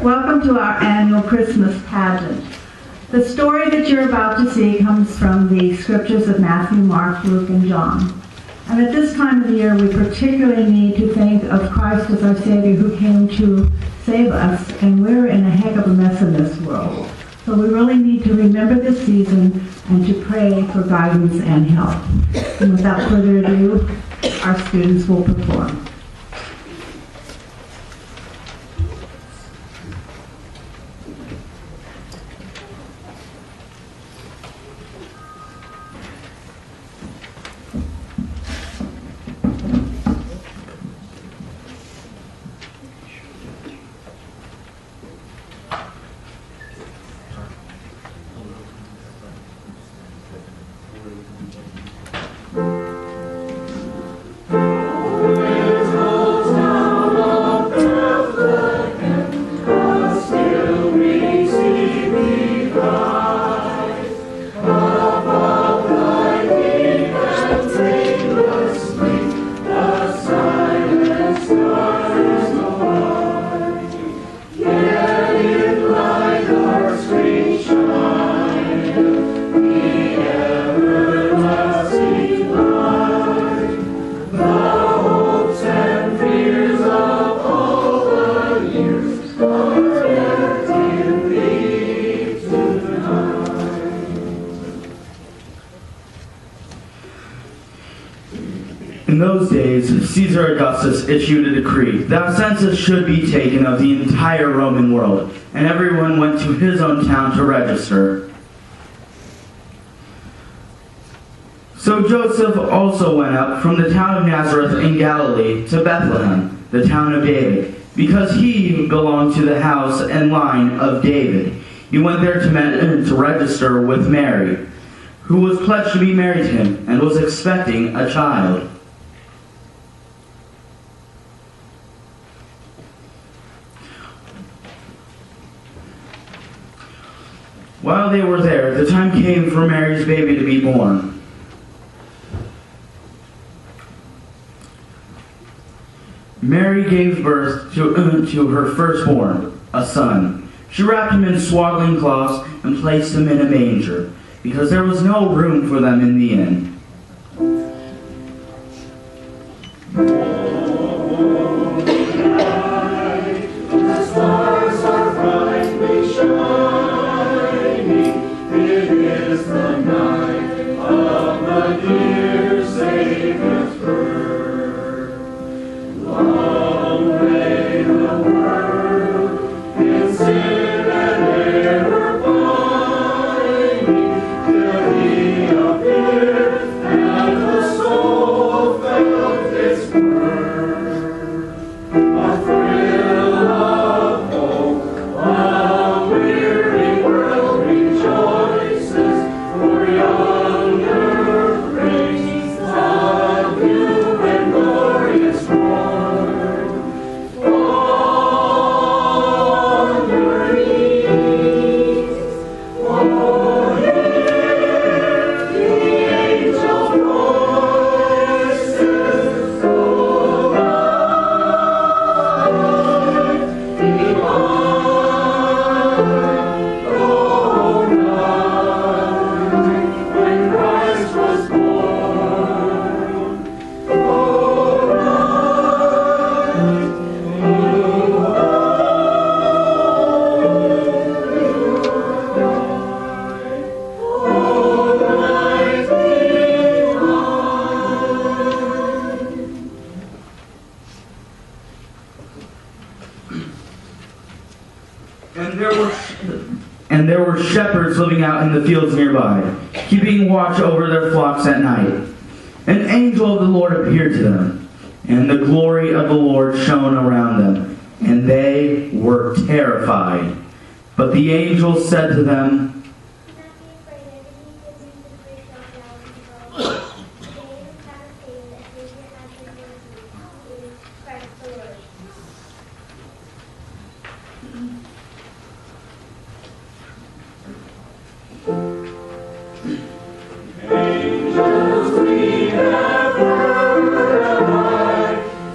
Welcome to our annual Christmas pageant. The story that you're about to see comes from the scriptures of Matthew, Mark, Luke, and John. And at this time of the year, we particularly need to think of Christ as our Savior who came to save us, and we're in a heck of a mess in this world. So we really need to remember this season and to pray for guidance and help. And without further ado, our students will perform. In those days, Caesar Augustus issued a decree that a census should be taken of the entire Roman world, and everyone went to his own town to register. So Joseph also went up from the town of Nazareth in Galilee to Bethlehem, the town of David, because he belonged to the house and line of David. He went there to register with Mary, who was pledged to be married to him and was expecting a child. While they were there, the time came for Mary's baby to be born. Mary gave birth to her firstborn, a son. She wrapped him in swaddling cloths and placed him in a manger, because there was no room for them in the inn. And there were shepherds living out in the fields nearby, keeping watch over their flocks at night. An angel of the Lord appeared to them, and the glory of the Lord shone around them, and they were terrified. But the angel said to them,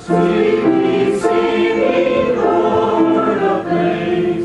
Sweetly singing, Lord of praise.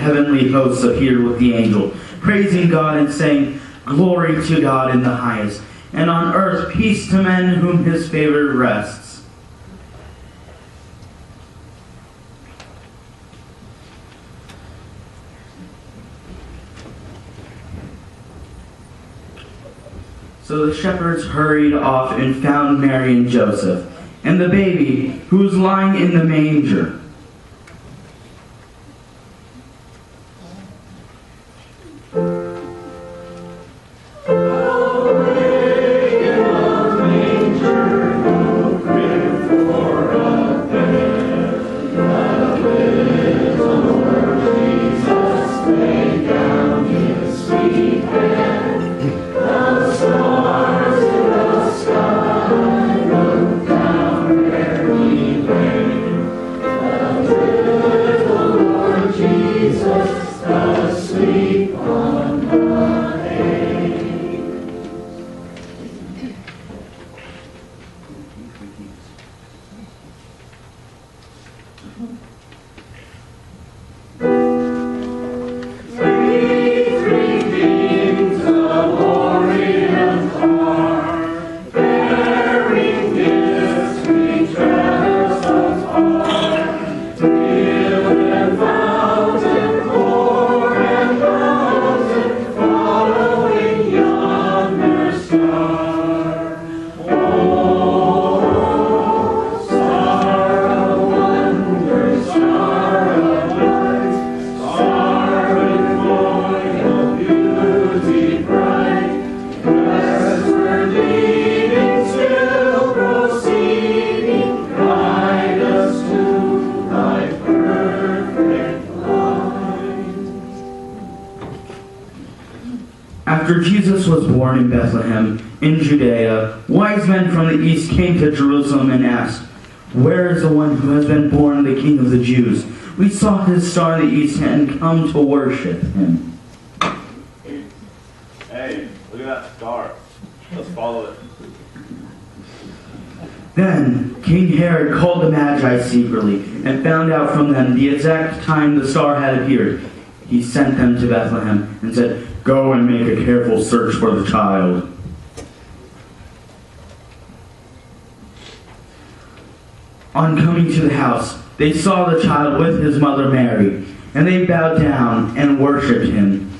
heavenly hosts appeared with the angel, praising God and saying, "Glory to God in the highest, and on earth peace to men whom his favor rests." So the shepherds hurried off and found Mary and Joseph, and the baby who was lying in the manger. After Jesus was born in Bethlehem, in Judea, wise men from the east came to Jerusalem and asked, "Where is the one who has been born the King of the Jews? We saw his star in the east and come to worship him." Hey, look at that star. Let's follow it. Then King Herod called the Magi secretly and found out from them the exact time the star had appeared. He sent them to Bethlehem and said, "Go and make a careful search for the child. On coming to the house, they saw the child with his mother Mary, and they bowed down and worshipped him.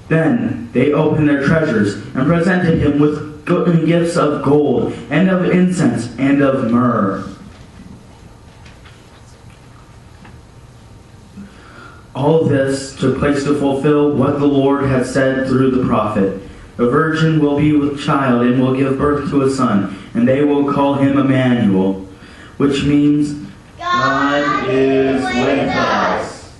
Then they opened their treasures and presented him with gifts of gold and of incense and of myrrh. All this took place to fulfill what the Lord had said through the prophet. "The virgin will be with child and will give birth to a son, and they will call him Emmanuel," which means God is with us.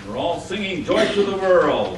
We're all singing Joy to the World.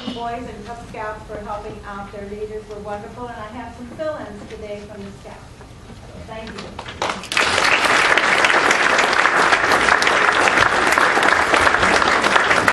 the boys and Cub Scouts for helping out. Their leaders were wonderful, and I have some fill-ins today from the Scouts. Thank you.